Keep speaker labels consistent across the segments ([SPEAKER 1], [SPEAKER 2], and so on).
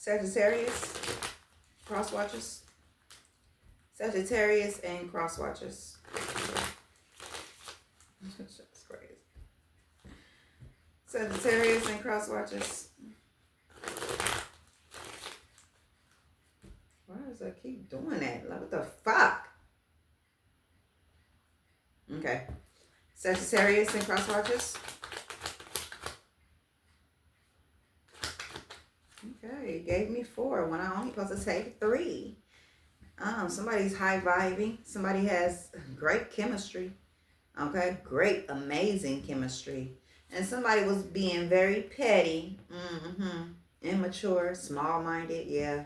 [SPEAKER 1] Sagittarius, cross watchers. Sagittarius and cross watchers. That's crazy. Sagittarius and cross watchers. Why does I keep doing that? Like, what the fuck? Okay. Sagittarius and cross watchers. Okay, it gave me 4 when I only supposed to take 3. Somebody's high vibing. Somebody has great chemistry. Okay, great, amazing chemistry. And somebody was being very petty. Immature, small-minded, yeah.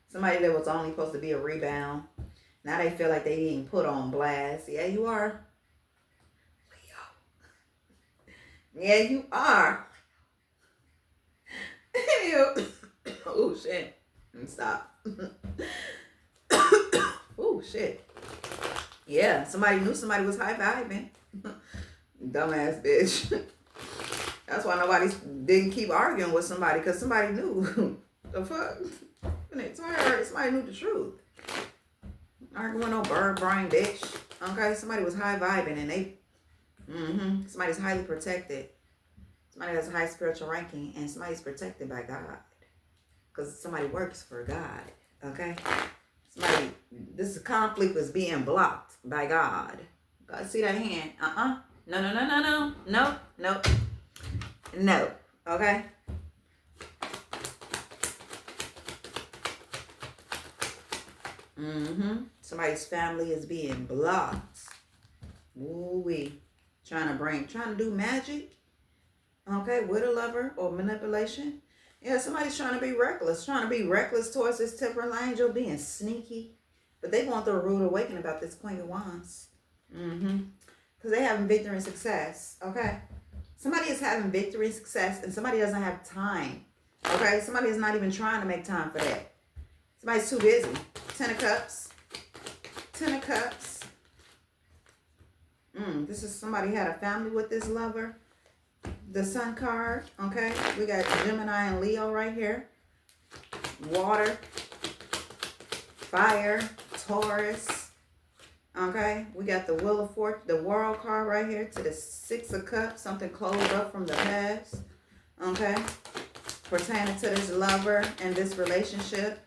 [SPEAKER 1] Somebody that was only supposed to be a rebound. Now they feel like they being put on blast. Yeah, you are. Leo. Yeah, you are. Oh, shit. Stop. Oh, shit. Yeah, somebody knew somebody was high-vibing. Dumbass bitch. That's why nobody didn't keep arguing with somebody, because somebody knew. The fuck? Somebody knew the truth. Arguing no bird brain bitch. Okay, somebody was high-vibing and they... Somebody's highly protected. Somebody has a high spiritual ranking and somebody's protected by God. Because somebody works for God. Okay? This conflict was being blocked by God. God, see that hand? No. Okay? Somebody's family is being blocked. Ooh-wee. Trying to do magic. Okay, with a lover or manipulation. Yeah, somebody's trying to be reckless. Trying to be reckless towards this temporal angel, being sneaky. But they want the rude awakening about this Queen of Wands. Because they having victory and success. Okay? Somebody is having victory and success and somebody doesn't have time. Okay? Somebody is not even trying to make time for that. Somebody's too busy. 10 of Cups. 10 of Cups. This is somebody had a family with this lover. The Sun card. Okay? We got Gemini and Leo right here. Water. Fire. Taurus. Okay? We got the Wheel of Fortune, the World card right here to the 6 of Cups. Something closed up from the past. Okay? Pertaining to this lover and this relationship.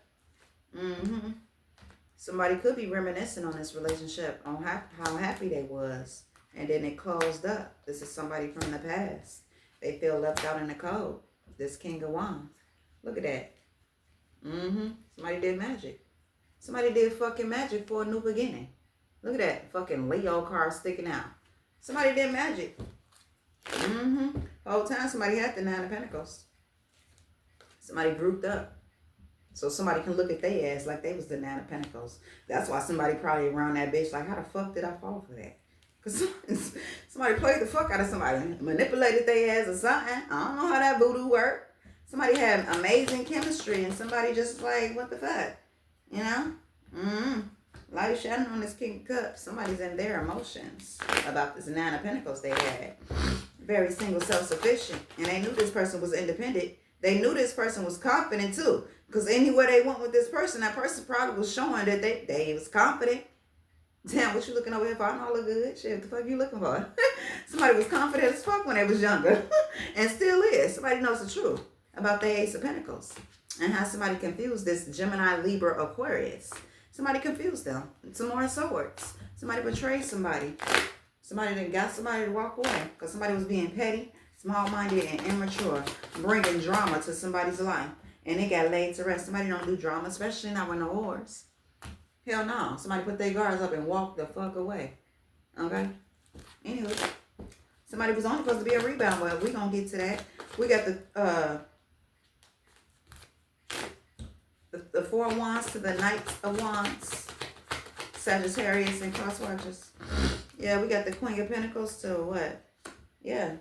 [SPEAKER 1] Somebody could be reminiscing on this relationship, on how happy they was. And then it closed up. This is somebody from the past. They feel left out in the cold. This King of Wands. Look at that. Somebody did magic. Somebody did fucking magic for a new beginning. Look at that fucking Leo card sticking out. Somebody did magic. The whole time somebody had the 9 of Pentacles. Somebody grouped up. So somebody can look at their ass like they was the 9 of Pentacles. That's why somebody probably around that bitch like, how the fuck did I fall for that? Because somebody played the fuck out of somebody. Manipulated their ass or something. I don't know how that voodoo worked. Somebody had amazing chemistry and somebody just like, what the fuck? You know? Light is shining on this King of Cups. Somebody's in their emotions about this 9 of Pentacles they had. Very single, self-sufficient. And they knew this person was independent. They knew this person was confident too. Because anywhere they went with this person, that person probably was showing that they was confident. Damn, what you looking over here for? I don't look good. Shit, what the fuck you looking for? Somebody was confident as fuck when they was younger. And still is. Somebody knows the truth about the Ace of Pentacles. And how somebody confused this Gemini, Libra, Aquarius. Somebody confused them. Some more swords. Somebody betrayed somebody. Somebody that got somebody to walk away. Because somebody was being petty, small-minded, and immature. Bringing drama to somebody's life. And they got laid to rest. Somebody don't do drama, especially not with no whores. Hell no. Somebody put their guards up and walked the fuck away. Okay? Anyway. Somebody was only supposed to be a rebound, but we're going to get to that. We got the 4 of Wands to the Knight of Wands. Sagittarius and cross watchers. Yeah, we got the Queen of Pentacles to what? Yeah.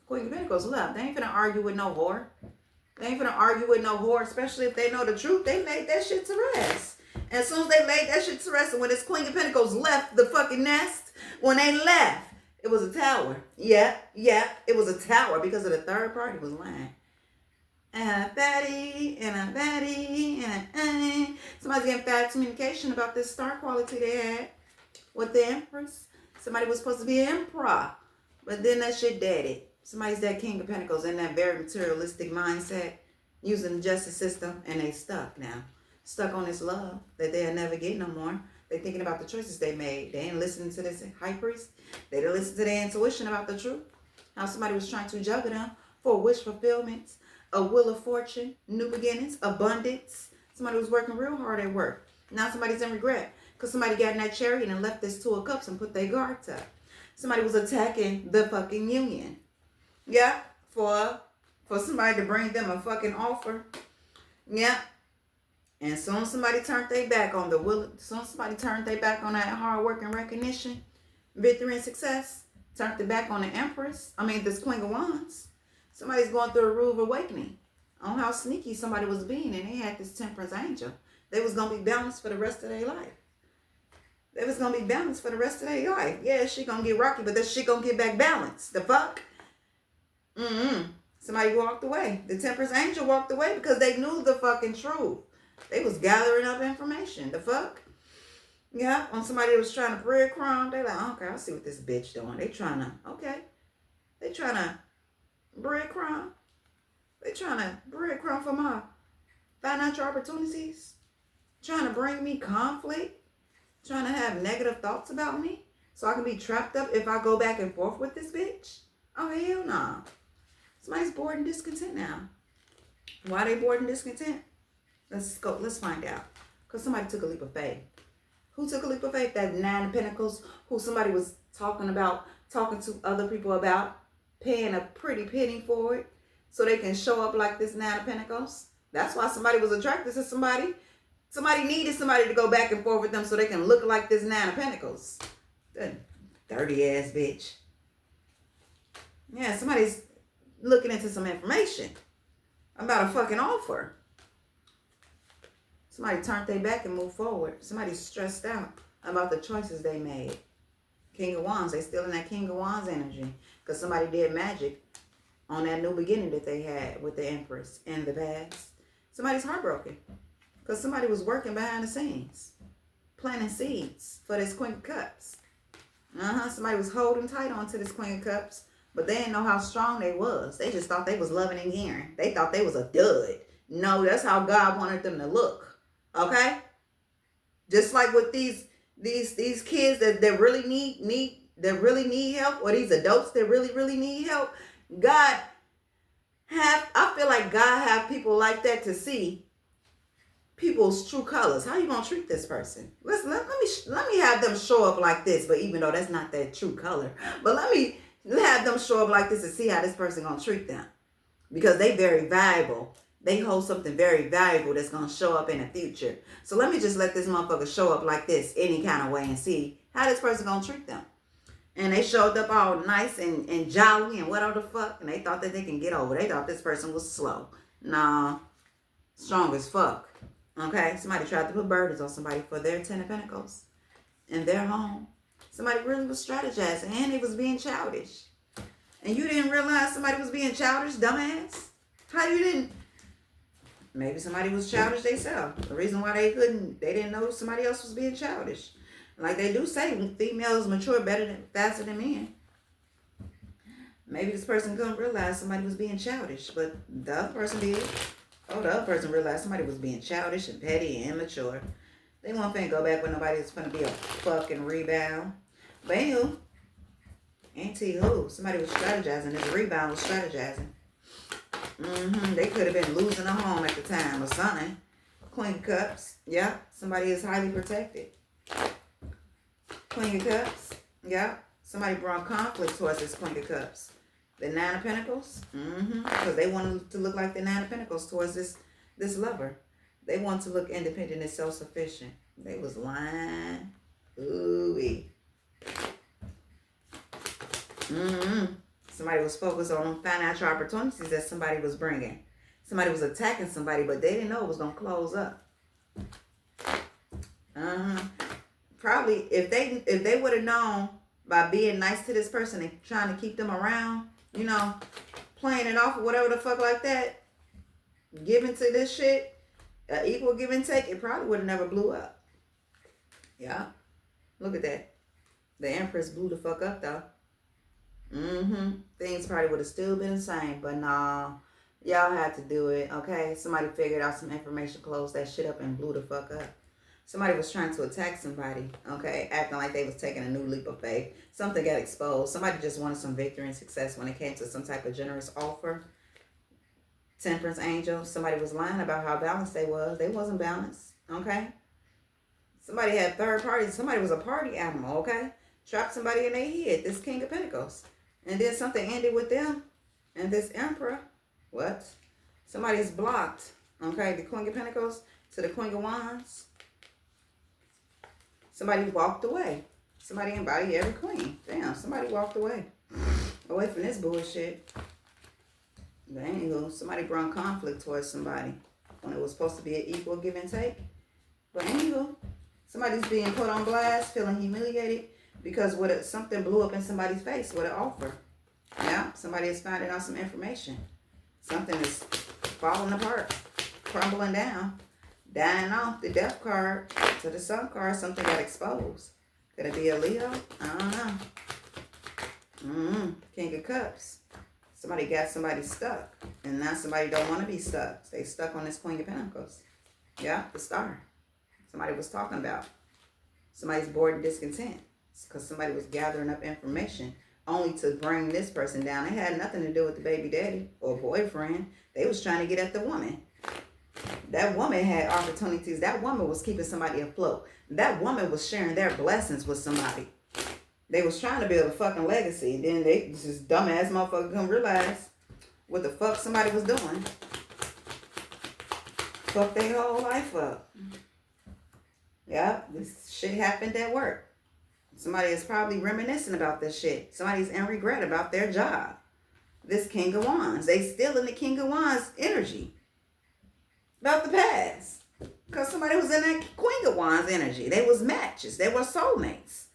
[SPEAKER 1] Queen of Pentacles left. They ain't finna argue with no whore. They ain't finna argue with no whore, especially if they know the truth. They laid that shit to rest. And as soon as they laid that shit to rest, and when this Queen of Pentacles left the fucking nest, when they left, it was a tower. Yeah, it was a tower because of the third party was lying. and a fatty, and a fatty, and a somebody's getting bad communication about this star quality they had with the Empress. Somebody was supposed to be an emperor, but then that shit deaded. Somebody's that King of Pentacles in that very materialistic mindset, using the justice system, and they stuck now. Stuck on this love that they'll never get no more. They thinking about the choices they made. They ain't listening to this high priest. They didn't listen to their intuition about the truth. How somebody was trying to juggle them for wish fulfillments, a will of fortune, new beginnings, abundance. Somebody was working real hard at work. Now somebody's in regret because somebody got in that chariot and left this Two of Cups and put their guards up. Somebody was attacking the fucking union. Yeah, for somebody to bring them a fucking offer. Yeah. And soon somebody turned their back on the will. Soon somebody turned their back on that hard work and recognition, victory and success. Turned their back on the Empress. This Queen of Wands. Somebody's going through a rude awakening on how sneaky somebody was being, and they had this Temperance angel. They was gonna be balanced for the rest of their life. They was gonna be balanced for the rest of their life. Yeah, she gonna get rocky, but then she gonna get back balanced. The fuck? Somebody walked away. The Temperance angel walked away because they knew the fucking truth. They was gathering up information. The fuck? Yeah, on somebody that was trying to breadcrumb, they like, okay, I see what this bitch doing. They trying to breadcrumb. They trying to breadcrumb for my financial opportunities. Trying to bring me conflict. Trying to have negative thoughts about me. So I can be trapped up if I go back and forth with this bitch. Oh, hell no. Somebody's bored and discontent now. Why they bored and discontent? Let's find out. Because somebody took a leap of faith. Who took a leap of faith? That Nine of Pentacles, who somebody was talking to other people about, paying a pretty penny for it, so they can show up like this Nine of Pentacles. That's why somebody was attracted to somebody. Somebody needed somebody to go back and forth with them so they can look like this Nine of Pentacles. That dirty ass bitch. Yeah, somebody's looking into some information about a fucking offer. Somebody turned their back and moved forward. Somebody's stressed out about the choices they made. King of Wands, they still in that King of Wands energy. Because somebody did magic on that new beginning that they had with the Empress in the past. Somebody's heartbroken. Because somebody was working behind the scenes. Planting seeds for this Queen of Cups. Somebody was holding tight on to this Queen of Cups. But they didn't know how strong they was. They just thought they was loving and caring. They thought they was a dud. No, that's how God wanted them to look. Okay? Just like with these kids that really need help, or these adults that really need help, I feel like God have people like that to see people's true colors. How you gonna treat this person? Let me have them show up like this, but even though that's not their true color, but let me have them show up like this and see how this person gonna treat them, because they very valuable. They hold something very valuable that's going to show up in the future. So let me just let this motherfucker show up like this any kind of way and see how this person going to treat them. And they showed up all nice and jolly and whatever the fuck. And they thought that they can get over. They thought this person was slow. Nah, strong as fuck. Okay? Somebody tried to put burdens on somebody for their Ten of Pentacles in their home. Somebody really was strategizing and they was being childish. And you didn't realize somebody was being childish, dumbass? How you didn't? Maybe somebody was childish themselves. The reason why they didn't know somebody else was being childish. Like they do say, females mature faster than men. Maybe this person couldn't realize somebody was being childish, but the other person did. Oh, the other person realized somebody was being childish and petty and immature. They won't finna go back when nobody's finna be a fucking rebound. But anywho, ain't who. Somebody was strategizing. This rebound was strategizing. They could have been losing a home at the time or something. Queen of Cups. Yeah. Somebody is highly protected. Queen of Cups. Yeah. Somebody brought conflict towards this Queen of Cups. The Nine of Pentacles. Because they wanted to look like the Nine of Pentacles towards this lover. They want to look independent and self-sufficient. They was lying. Ooh-wee. Somebody was focused on financial opportunities that somebody was bringing. Somebody was attacking somebody, but they didn't know it was going to close up. Probably if they would have known by being nice to this person and trying to keep them around, playing it off or whatever the fuck like that, given to this shit, equal give and take, it probably would have never blew up. Yeah. Look at that. The Empress blew the fuck up though. Things probably would have still been the same, but nah. Y'all had to do it, okay? Somebody figured out some information, closed that shit up, and blew the fuck up. Somebody was trying to attack somebody, okay? Acting like they was taking a new leap of faith. Something got exposed. Somebody just wanted some victory and success when it came to some type of generous offer. Temperance angel. Somebody was lying about how balanced they was. They wasn't balanced, okay? Somebody had third parties. Somebody was a party animal, okay? Trapped somebody in their head. This King of Pentacles. And then something ended with them. And this Emperor. What? Somebody's blocked, okay? The Queen of Pentacles to the Queen of Wands. Somebody walked away. Somebody embodied every queen. Damn, somebody walked away. Away from this bullshit. But anywho, somebody brought conflict towards somebody when it was supposed to be an equal give and take. But anywho, somebody's being put on blast, feeling humiliated because something blew up in somebody's face with an offer. Yeah, somebody is finding out some information. Something is falling apart, crumbling down, dying off. The Death card to the Sun card, something got exposed. Could it be a Leo? I don't know. King of Cups. Somebody got somebody stuck. And now somebody don't want to be stuck. They stuck on this Queen of Pentacles. Yeah, the Star. Somebody was talking about. Somebody's bored and discontent. Because somebody was gathering up information only to bring this person down. It had nothing to do with the baby daddy or boyfriend. They was trying to get at the woman. That woman had opportunities. That woman was keeping somebody afloat. That woman was sharing their blessings with somebody. They was trying to build a fucking legacy. Then they just dumbass motherfucker couldn't realize what the fuck somebody was doing. Fuck their whole life up. Yeah, this shit happened at work. Somebody is probably reminiscing about this shit. Somebody's in regret about their job. This King of Wands. They still in the King of Wands energy. About the past. Because somebody was in that Queen of Wands energy. They was matches. They were soulmates.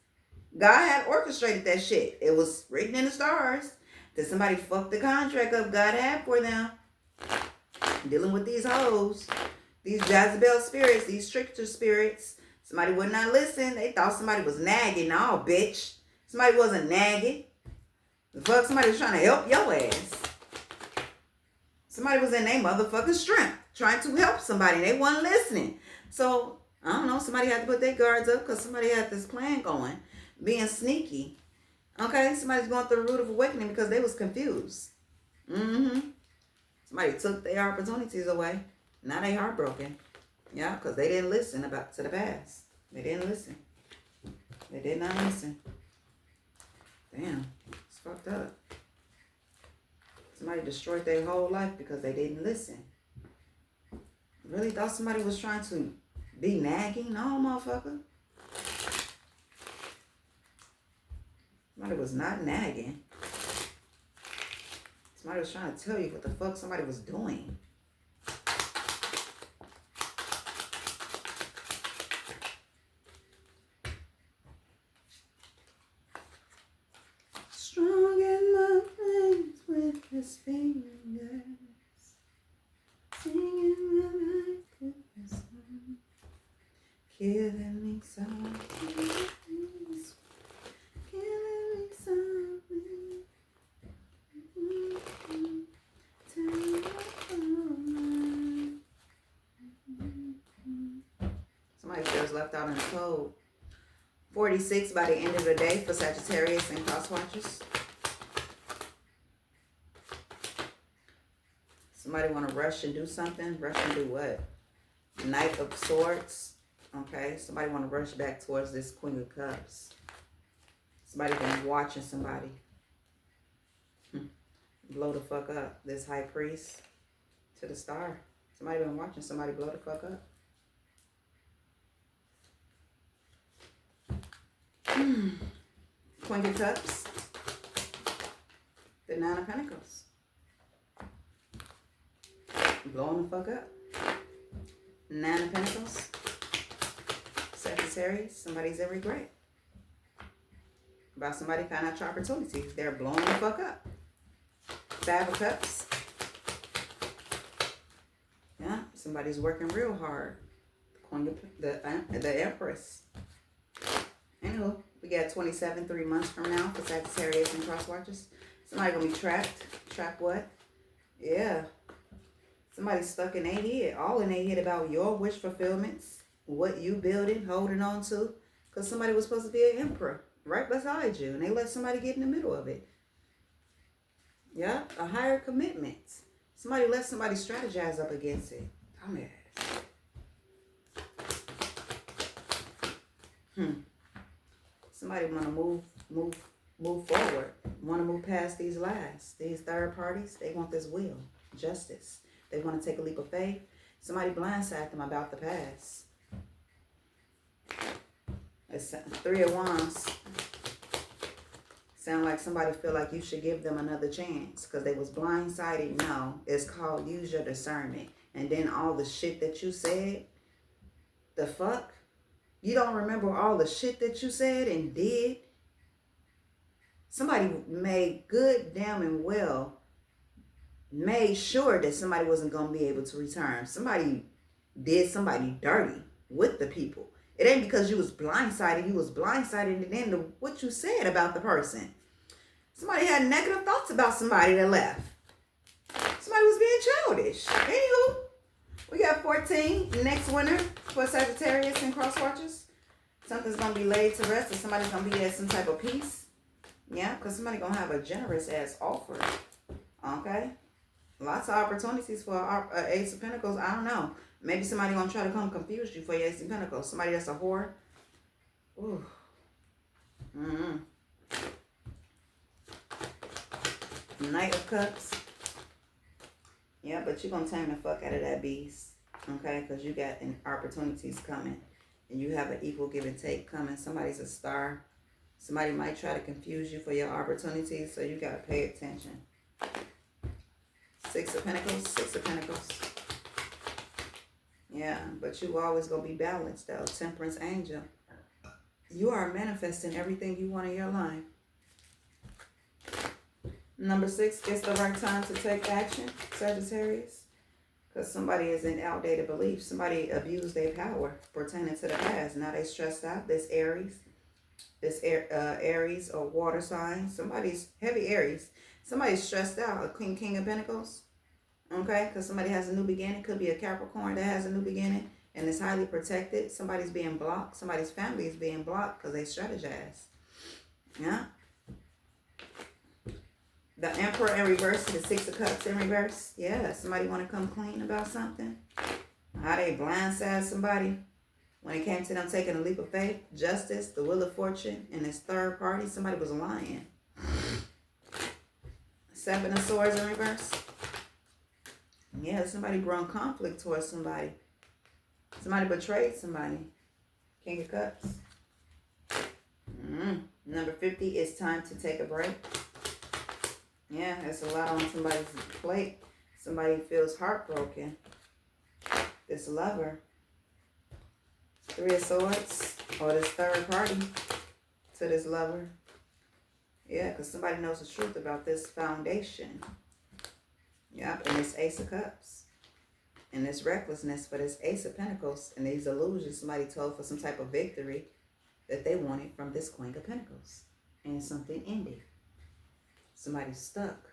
[SPEAKER 1] God had orchestrated that shit. It was written in the stars. That somebody fucked the contract up God had for them. Dealing with these hoes. These Jezebel spirits. These trickster spirits. Somebody would not listen. They thought somebody was nagging. No, bitch. Somebody wasn't nagging. The fuck, somebody was trying to help your ass. Somebody was in their motherfucking strength. Trying to help somebody. They wasn't listening. So, I don't know. Somebody had to put their guards up because somebody had this plan going. Being sneaky. Okay? Somebody's going through the root of awakening because they was confused. Somebody took their opportunities away. Now they heartbroken. Yeah, because they didn't listen to the past. They didn't listen. They did not listen. Damn. It's fucked up. Somebody destroyed their whole life because they didn't listen. Really thought somebody was trying to be nagging? No, motherfucker. Somebody was not nagging. Somebody was trying to tell you what the fuck somebody was doing. Strong in my veins with his fingers. Singing when I could listen. Killing me softly. Somebody feels left out in the cold. 46 by the end of the day for Sagittarius and cross watchers. Somebody want to rush and do something. Rush and do what? Knight of Swords. Okay. Somebody want to rush back towards this Queen of Cups. Somebody been watching somebody. Blow the fuck up. This High Priest to the Star. Somebody been watching somebody blow the fuck up. Queen of Cups. The Nine of Pentacles. Blowing the fuck up. Nine of Pentacles. Sagittarius. Somebody's in regret. About somebody finding out your opportunities. They're blowing the fuck up. Five of Cups. Somebody's working real hard. The Empress. Anywho, we got 27, 3 months from now for Sagittarius and cross watchers. Somebody gonna be trapped. Trapped what? Yeah. Somebody's stuck in their head. All in their head about your wish fulfillments. What you building, holding on to. Because somebody was supposed to be an emperor right beside you. And they let somebody get in the middle of it. Yeah. A higher commitment. Somebody let somebody strategize up against it. Dumbass. Somebody want to move forward. Want to move past these lies. These third parties, they want this will, justice. They want to take a leap of faith. Somebody blindside them about the past. It's 3 of Wands. Sound like somebody feel like you should give them another chance because they was blindsided. No, it's called use your discernment. And then all the shit that you said, the fuck? You don't remember all the shit that you said and did? Somebody made good, damn and well, made sure that somebody wasn't going to be able to return. Somebody did somebody dirty with the people. It ain't because you was blindsided. You was blindsided and then what you said about the person. Somebody had negative thoughts about somebody that left. Somebody was being childish. Anywho, we got 14 next winter for Sagittarius and cross watchers. Something's going to be laid to rest or somebody's going to be at some type of peace. Yeah, because somebody's going to have a generous ass offer. Okay? Lots of opportunities for Ace of Pentacles. I don't know. Maybe somebody going to try to come confuse you for your Ace of Pentacles. Somebody that's a whore. Ooh. Knight of Cups. Yeah, but you're going to tame the fuck out of that beast. Okay? Because you got opportunities coming. And you have an equal give and take coming. Somebody's a star. Somebody might try to confuse you for your opportunities. So you got to pay attention. 6 of Pentacles. 6 of Pentacles. Yeah, but you always going to be balanced though. Temperance angel. You are manifesting everything you want in your life. Number 6, it's the right time to take action, Sagittarius. Because somebody is in outdated beliefs. Somebody abused their power pertaining to the past. Now they stressed out. This Aries. This Aries or water sign. Somebody's heavy Aries. Somebody's stressed out. A King of Pentacles. Okay, because somebody has a new beginning. Could be a Capricorn that has a new beginning and is highly protected. Somebody's being blocked. Somebody's family is being blocked because they strategize. Yeah. The Emperor in reverse, the 6 of Cups in reverse. Yeah, somebody want to come clean about something. How they blindside somebody. When it came to them taking a leap of faith, justice, the wheel of fortune, and this third party, somebody was lying. 7 of Swords in reverse. Yeah, somebody brought conflict towards somebody. Somebody betrayed somebody. King of Cups. Number 50, it's time to take a break. Yeah, that's a lot on somebody's plate. Somebody feels heartbroken. This lover. 3 of Swords. Or this third party to this lover. Yeah, because somebody knows the truth about this foundation. Yep, and this Ace of Cups. And this recklessness for this Ace of Pentacles. And these illusions somebody told for some type of victory that they wanted from this Queen of Pentacles. And something ended. Somebody's stuck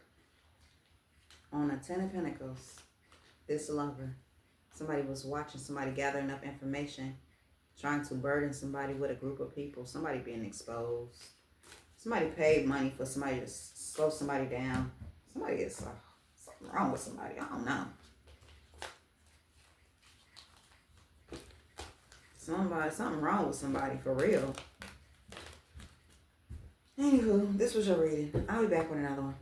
[SPEAKER 1] on a 10 of Pentacles. This lover. Somebody was watching somebody gathering up information. Trying to burden somebody with a group of people. Somebody being exposed. Somebody paid money for somebody to slow somebody down. Somebody is something wrong with somebody. I don't know. Something wrong with somebody for real. Anywho, this was your reading. I'll be back with another one.